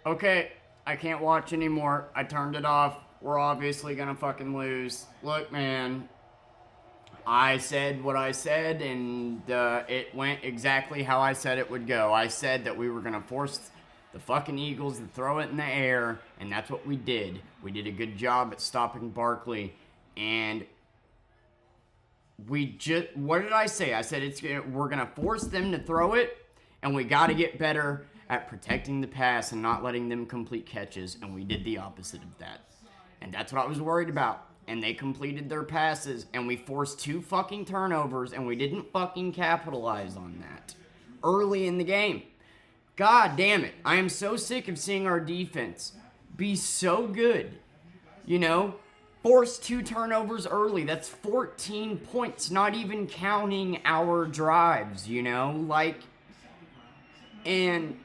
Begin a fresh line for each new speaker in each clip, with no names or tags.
Okay, I can't watch anymore. I turned it off. We're obviously gonna fucking lose. Look, man, I said what I said, and it went exactly how I said it would go. I said that we were gonna force the fucking Eagles to throw it in the air, and that's what we did. We did a good job at stopping Barkley, and what did I say? I said we're gonna force them to throw it, and we got to get better at protecting the pass and not letting them complete catches, and we did the opposite of that. And that's what I was worried about. And they completed their passes, and we forced 2 fucking turnovers, and we didn't fucking capitalize on that early in the game. God damn it. I am so sick of seeing our defense be so good. You know, force 2 turnovers early. That's 14 points, not even counting our drives, you know? And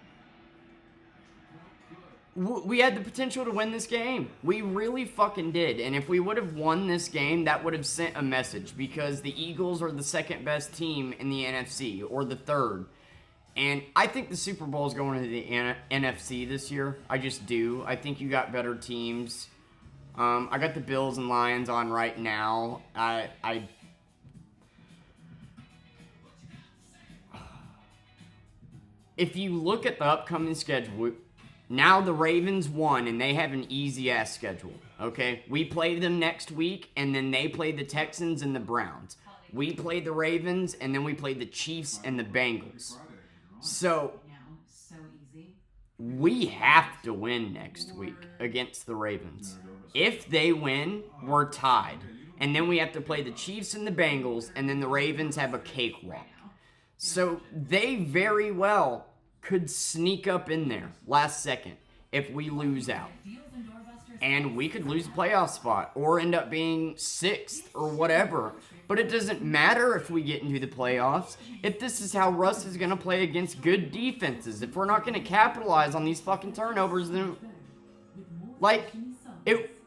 we had the potential to win this game. We really fucking did. And if we would have won this game, that would have sent a message, because the Eagles are the second best team in the NFC, or the third. And I think the Super Bowl is going to the NFC this year. I just do. I think you got better teams. I got the Bills and Lions on right now. If you look at the upcoming schedule, now the Ravens won, and they have an easy-ass schedule, okay? We play them next week, and then they play the Texans and the Browns. We play the Ravens, and then we play the Chiefs and the Bengals. So, we have to win next week against the Ravens. If they win, we're tied. And then we have to play the Chiefs and the Bengals, and then the Ravens have a cakewalk. So, they very well could sneak up in there last second if we lose out. And we could lose a playoff spot or end up being 6th or whatever. But it doesn't matter if we get into the playoffs. If this is how Russ is going to play against good defenses, if we're not going to capitalize on these fucking turnovers, then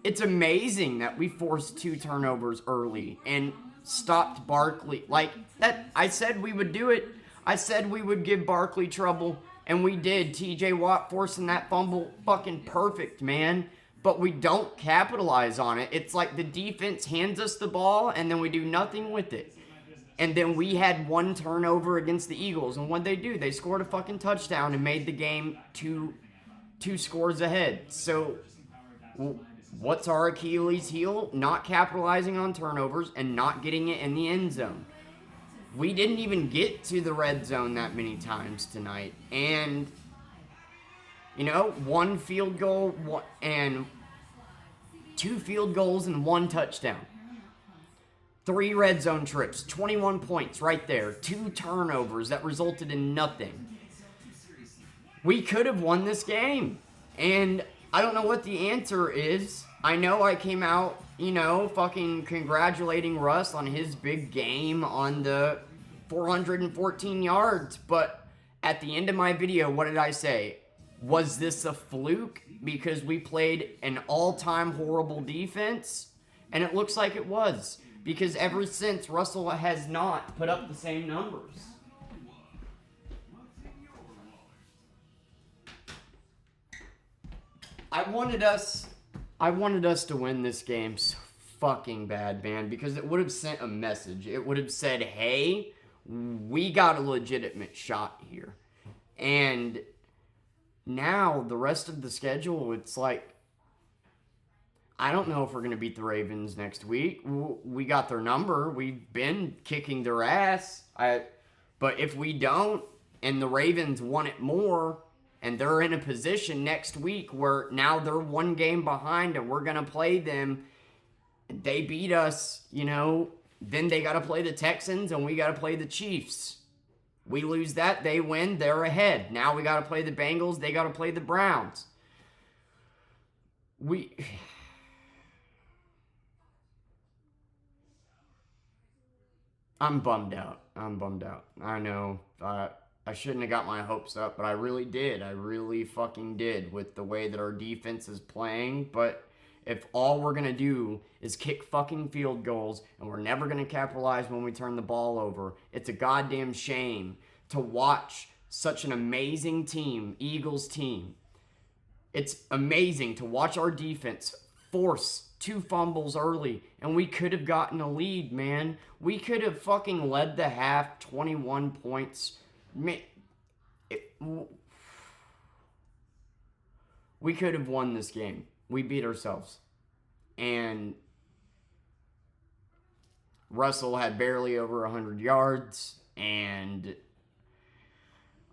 it's amazing that we forced 2 turnovers early and stopped Barkley. I said we would do it. I said we would give Barkley trouble, and we did. TJ Watt forcing that fumble, fucking perfect, man. But we don't capitalize on it. It's like the defense hands us the ball, and then we do nothing with it. And then we had 1 turnover against the Eagles, and what'd they do? They scored a fucking touchdown and made the game two scores ahead. So, what's our Achilles heel? Not capitalizing on turnovers and not getting it in the end zone. We didn't even get to the red zone that many times tonight. And, 1 field goal and 2 field goals and 1 touchdown. 3 red zone trips, 21 points right there. 2 turnovers that resulted in nothing. We could have won this game. And I don't know what the answer is. I know I came out, fucking congratulating Russ on his big game on the 414 yards. But at the end of my video, what did I say? Was this a fluke because we played an all-time horrible defense? And it looks like it was. Because ever since, Russell has not put up the same numbers. I wanted us to win this game so fucking bad, man, because it would have sent a message. It would have said, hey, we got a legitimate shot here. And now, the rest of the schedule, it's like, I don't know if we're going to beat the Ravens next week. We got their number. We've been kicking their ass. But if we don't, and the Ravens want it more, and they're in a position next week where now they're 1 game behind and we're going to play them, they beat us, then they got to play the Texans and we got to play the Chiefs. We lose that, they win, they're ahead. Now we got to play the Bengals, they got to play the Browns. I'm bummed out. I know. I shouldn't have got my hopes up, but I really did. I really fucking did with the way that our defense is playing. But if all we're going to do is kick fucking field goals and we're never going to capitalize when we turn the ball over, it's a goddamn shame to watch such an amazing team, Eagles team, It's amazing to watch our defense force 2 fumbles early, and we could have gotten a lead, man. We could have fucking led the half 21 points. Man, we could have won this game. We beat ourselves. And Russell had barely over 100 yards, and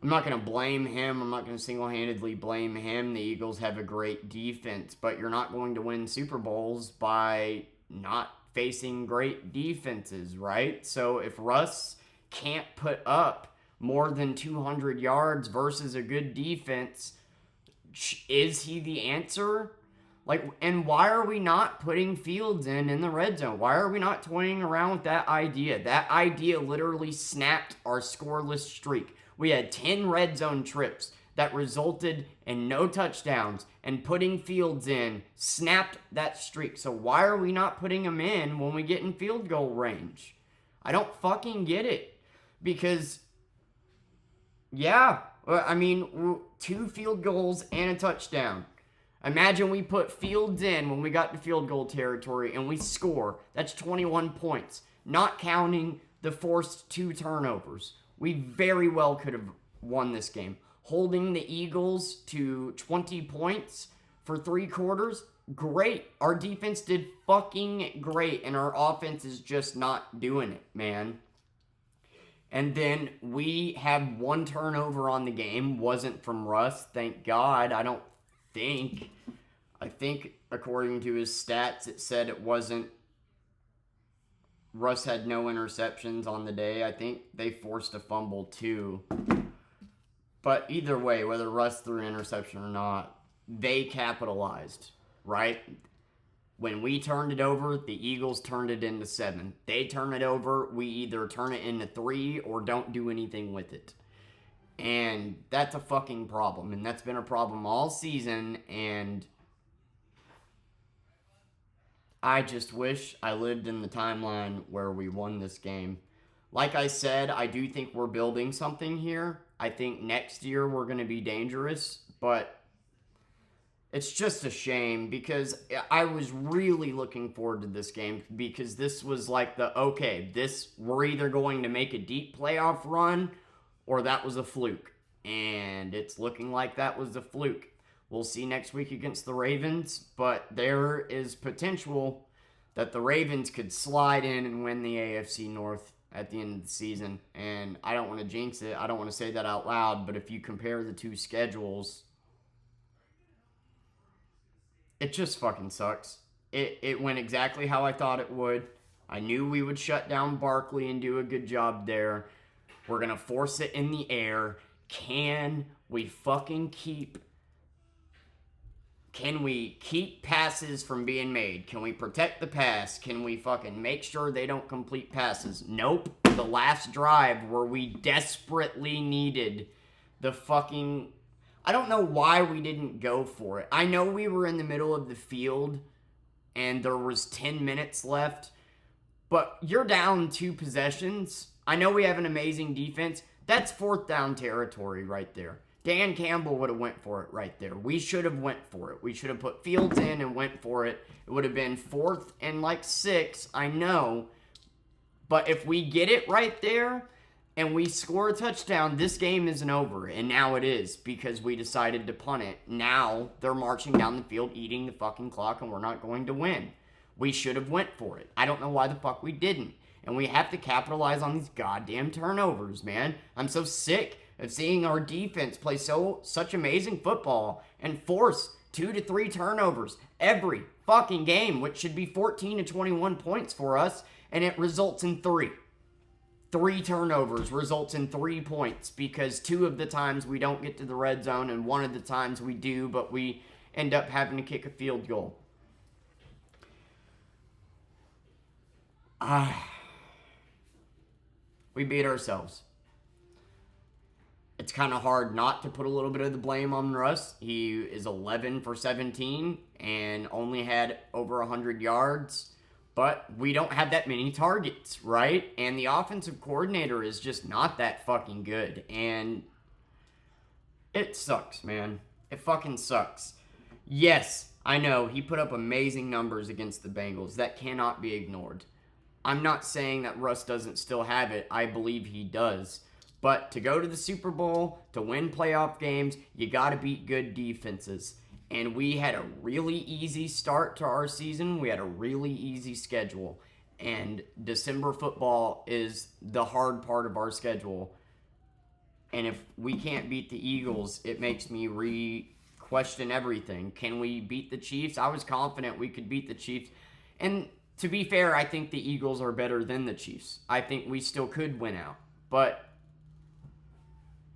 I'm not going to blame him. I'm not going to single-handedly blame him. The Eagles have a great defense, but you're not going to win Super Bowls by not facing great defenses, right? So if Russ can't put up more than 200 yards versus a good defense, is he the answer? And why are we not putting Fields in the red zone? Why are we not toying around with that idea? That idea literally snapped our scoreless streak. We had 10 red zone trips that resulted in no touchdowns, and putting Fields in snapped that streak. So why are we not putting him in when we get in field goal range? I don't fucking get it. Because, yeah, I mean, 2 field goals and a touchdown. Imagine we put Fields in when we got to field goal territory and we score. That's 21 points, not counting the forced 2 turnovers. We very well could have won this game. Holding the Eagles to 20 points for 3 quarters, great. Our defense did fucking great, and our offense is just not doing it, man. And then we have 1 turnover on the game. Wasn't from Russ, thank God. I think according to his stats, it said it wasn't. Russ had no interceptions on the day. I think they forced a fumble too. But either way, whether Russ threw an interception or not, they capitalized, right? When we turned it over, the Eagles turned it into 7. They turn it over, we either turn it into 3 or don't do anything with it. And that's a fucking problem. And that's been a problem all season. And I just wish I lived in the timeline where we won this game. Like I said, I do think we're building something here. I think next year we're going to be dangerous. But it's just a shame because I was really looking forward to this game because this was like we're either going to make a deep playoff run or that was a fluke. And it's looking like that was a fluke. We'll see next week against the Ravens, but there is potential that the Ravens could slide in and win the AFC North at the end of the season. And I don't want to jinx it. I don't want to say that out loud, but if you compare the 2 schedules, it just fucking sucks. It went exactly how I thought it would. I knew we would shut down Barkley and do a good job there. We're going to force it in the air. Can we keep passes from being made? Can we protect the pass? Can we fucking make sure they don't complete passes? Nope. The last drive where we desperately needed the fucking... I don't know why we didn't go for it. I know we were in the middle of the field and there was 10 minutes left, but you're down 2 possessions. I know we have an amazing defense. That's 4th down territory right there. Dan Campbell would have went for it right there. We should have went for it. We should have put Fields in and went for it. It would have been 4th and 6, I know. But if we get it right there and we score a touchdown, this game isn't over. And now it is because we decided to punt it. Now they're marching down the field, eating the fucking clock, and we're not going to win. We should have went for it. I don't know why the fuck we didn't. And we have to capitalize on these goddamn turnovers, man. I'm so sick of seeing our defense play such amazing football and force 2 to 3 turnovers every fucking game, which should be 14 to 21 points for us, and it results in 3. 3 turnovers results in 3 points because 2 of the times we don't get to the red zone and 1 of the times we do, but we end up having to kick a field goal. We beat ourselves. It's kind of hard not to put a little bit of the blame on Russ. He is 11 for 17 and only had over 100 yards. But we don't have that many targets, right? And the offensive coordinator is just not that fucking good. And it sucks, man. It fucking sucks. Yes, I know he put up amazing numbers against the Bengals. That cannot be ignored. I'm not saying that Russ doesn't still have it. I believe he does. But to go to the Super Bowl, to win playoff games, you got to beat good defenses. And we had a really easy start to our season. We had a really easy schedule. And December football is the hard part of our schedule. And if we can't beat the Eagles, it makes me question everything. Can we beat the Chiefs? I was confident we could beat the Chiefs. And to be fair, I think the Eagles are better than the Chiefs. I think we still could win out. But,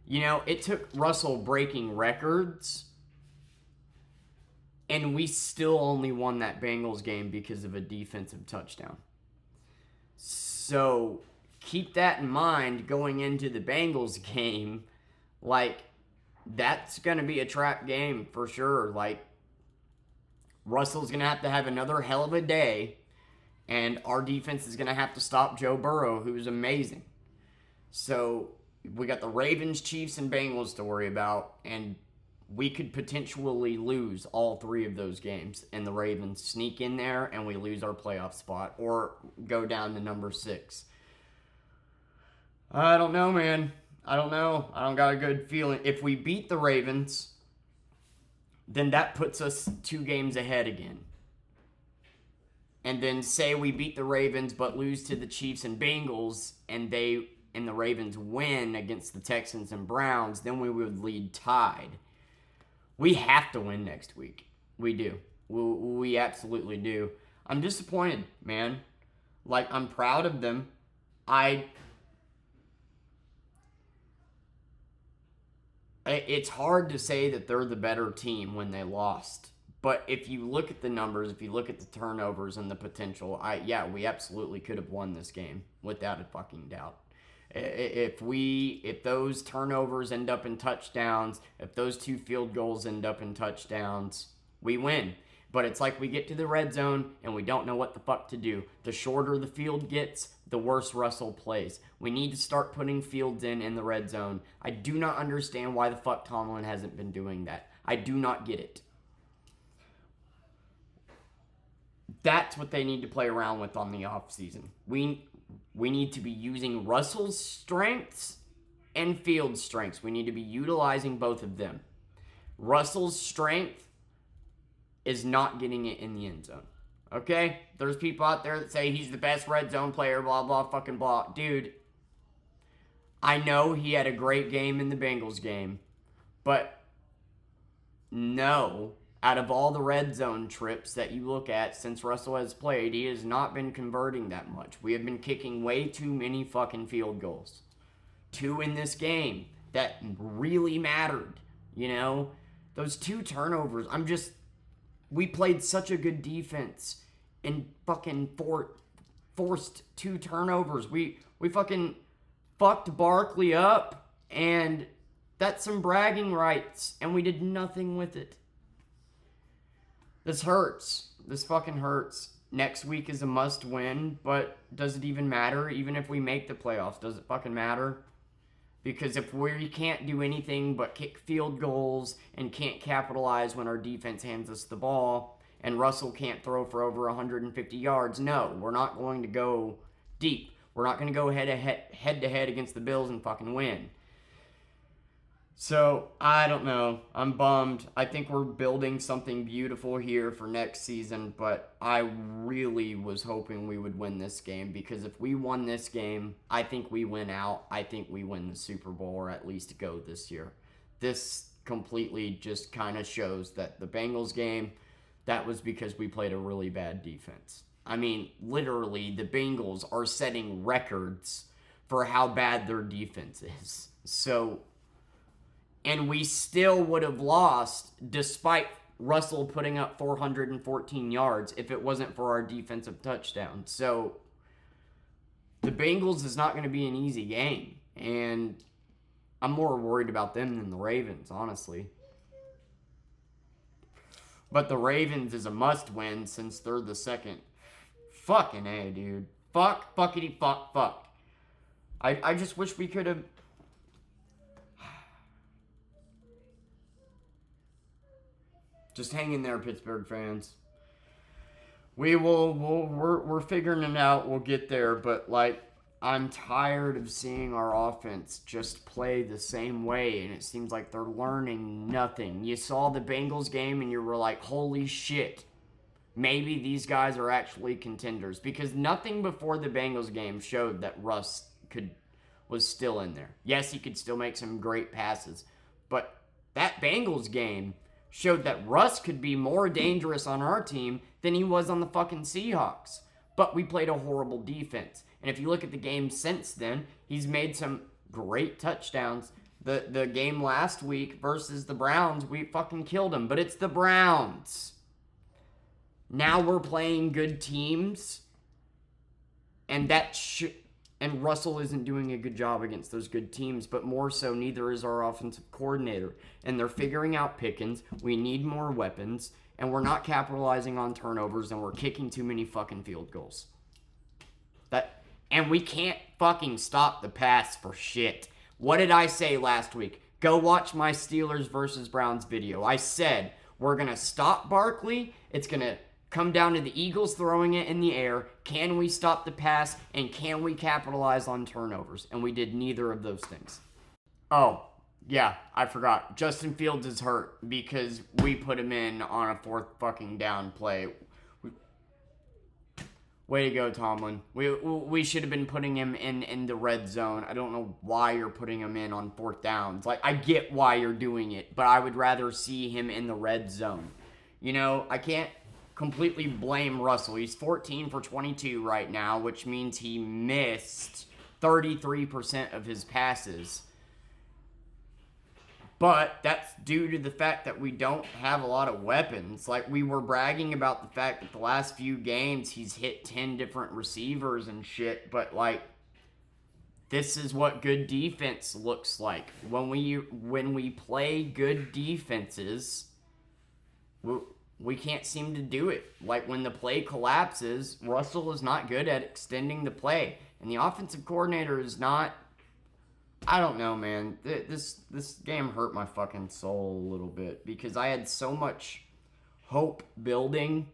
it took Russell breaking records, and we still only won that Bengals game because of a defensive touchdown. So keep that in mind going into the Bengals game. That's going to be a trap game for sure. Russell's going to have another hell of a day, and our defense is going to have to stop Joe Burrow, who's amazing. So we got the Ravens, Chiefs, and Bengals to worry about, and we could potentially lose all three of those games, and the Ravens sneak in there, and we lose our playoff spot, or go down to number 6. I don't know, man. I don't know. I don't got a good feeling. If we beat the Ravens, then that puts us 2 games ahead again. And then say we beat the Ravens but lose to the Chiefs and Bengals, and the Ravens win against the Texans and Browns, then we would lead tied. We have to win next week. We do. We absolutely do. I'm disappointed, man. I'm proud of them. It's hard to say that they're the better team when they lost. But if you look at the numbers, if you look at the turnovers and the potential, we absolutely could have won this game without a fucking doubt. If those turnovers end up in touchdowns, if those 2 field goals end up in touchdowns, we win. But it's like we get to the red zone and we don't know what the fuck to do. The shorter the field gets, the worse Russell plays. We need to start putting Fields in the red zone. I do not understand why the fuck Tomlin hasn't been doing that. I do not get it. That's what they need to play around with on the offseason. We need to be using Russell's strengths and Fields' strengths. We need to be utilizing both of them. Russell's strength is not getting it in the end zone. Okay? There's people out there that say he's the best red zone player, blah, blah, fucking blah. Dude, I know he had a great game in the Bengals game, but no, out of all the red zone trips that you look at since Russell has played, he has not been converting that much. We have been kicking way too many fucking field goals. 2 in this game that really mattered, Those 2 turnovers, we played such a good defense and fucking forced 2 turnovers. We fucking fucked Barkley up, and that's some bragging rights, and we did nothing with it. This hurts. This fucking hurts. Next week is a must win, but does it even matter? Even if we make the playoffs, does it fucking matter? Because if we can't do anything but kick field goals and can't capitalize when our defense hands us the ball, and Russell can't throw for over 150 yards, no, we're not going to go deep. We're not going to go head to head against the Bills and fucking win. So, I don't know. I'm bummed. I think we're building something beautiful here for next season, but I really was hoping we would win this game, because if we won this game, I think we win out. I think we win the Super Bowl, or at least go this year. This completely just kind of shows that the Bengals game, that was because we played a really bad defense. I mean, literally, the Bengals are setting records for how bad their defense is. So, and we still would have lost despite Russell putting up 414 yards if it wasn't for our defensive touchdown. So the Bengals is not going to be an easy game. And I'm more worried about them than the Ravens, honestly. But the Ravens is a must win since they're the second. Fucking A, dude. Fuckity fuck. I just wish we could have... Just hang in there, Pittsburgh fans. We're figuring it out. We'll get there, but like, I'm tired of seeing our offense just play the same way, and it seems like they're learning nothing. You saw the Bengals game, and you were like, holy shit. Maybe these guys are actually contenders, because nothing before the Bengals game showed that Russ was still in there. Yes, he could still make some great passes, but that Bengals game showed that Russ could be more dangerous on our team than he was on the fucking Seahawks. But we played a horrible defense. And if you look at the game since then, he's made some great touchdowns. The game last week versus the Browns, we fucking killed him. But it's the Browns. Now we're playing good teams. And and Russell isn't doing a good job against those good teams, but more so, neither is our offensive coordinator. And they're figuring out Pickens. We need more weapons, and we're not capitalizing on turnovers, and we're kicking too many fucking field goals. And we can't fucking stop the pass for shit. What did I say last week? Go watch my Steelers versus Browns video. I said, we're going to stop Barkley. It's going to come down to the Eagles throwing it in the air. Can we stop the pass? And can we capitalize on turnovers? And we did neither of those things. Oh, yeah, I forgot. Justin Fields is hurt because we put him in on a 4th fucking down play. Way to go, Tomlin. We should have been putting him in the red zone. I don't know why you're putting him in on 4th downs. Like, I get why you're doing it, but I would rather see him in the red zone. You know, I can't completely blame Russell. He's 14 for 22 right now, which means he missed 33% of his passes. But that's due to the fact that we don't have a lot of weapons. Like, we were bragging about the fact that the last few games he's hit 10 different receivers and shit, but like, this is what good defense looks like. When we play good defenses, we can't seem to do it. Like, when the play collapses, Russell is not good at extending the play. And the offensive coordinator is not... I don't know, man. This game hurt my fucking soul a little bit because I had so much hope building,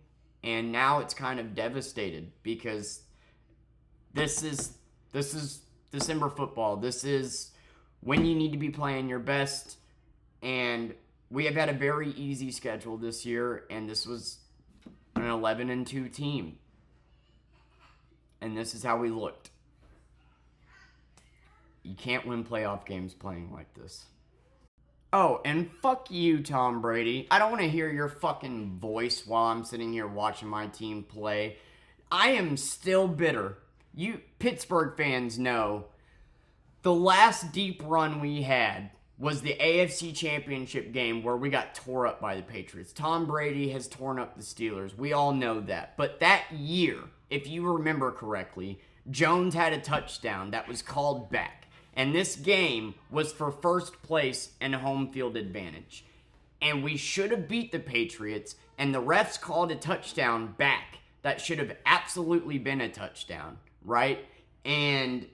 and now it's kind of devastated because this is December football. This is when you need to be playing your best, and we have had a very easy schedule this year, and this was an 11-2 team, and this is how we looked. You can't win playoff games playing like this. Oh, and fuck you, Tom Brady. I don't want to hear your fucking voice while I'm sitting here watching my team play. I am still bitter. You Pittsburgh fans know the last deep run we had was the AFC Championship game where we got tore up by the Patriots. Tom Brady has torn up the Steelers. We all know that. But that year, if you remember correctly, Jones had a touchdown that was called back. And this game was for first place and home field advantage. And we should have beat the Patriots, and the refs called a touchdown back that should have absolutely been a touchdown, right? And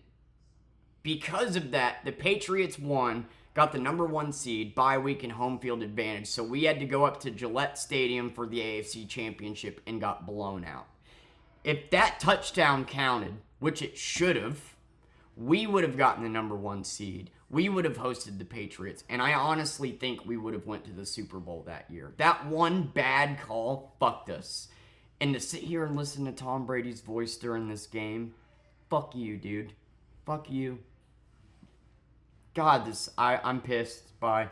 because of that, the Patriots won, got the number 1 seed, bye week, and home field advantage. So we had to go up to Gillette Stadium for the AFC Championship and got blown out. If that touchdown counted, which it should have, we would have gotten the number 1 seed. We would have hosted the Patriots. And I honestly think we would have went to the Super Bowl that year. That one bad call fucked us. And to sit here and listen to Tom Brady's voice during this game, fuck you, dude. Fuck you. God, I'm pissed. Bye.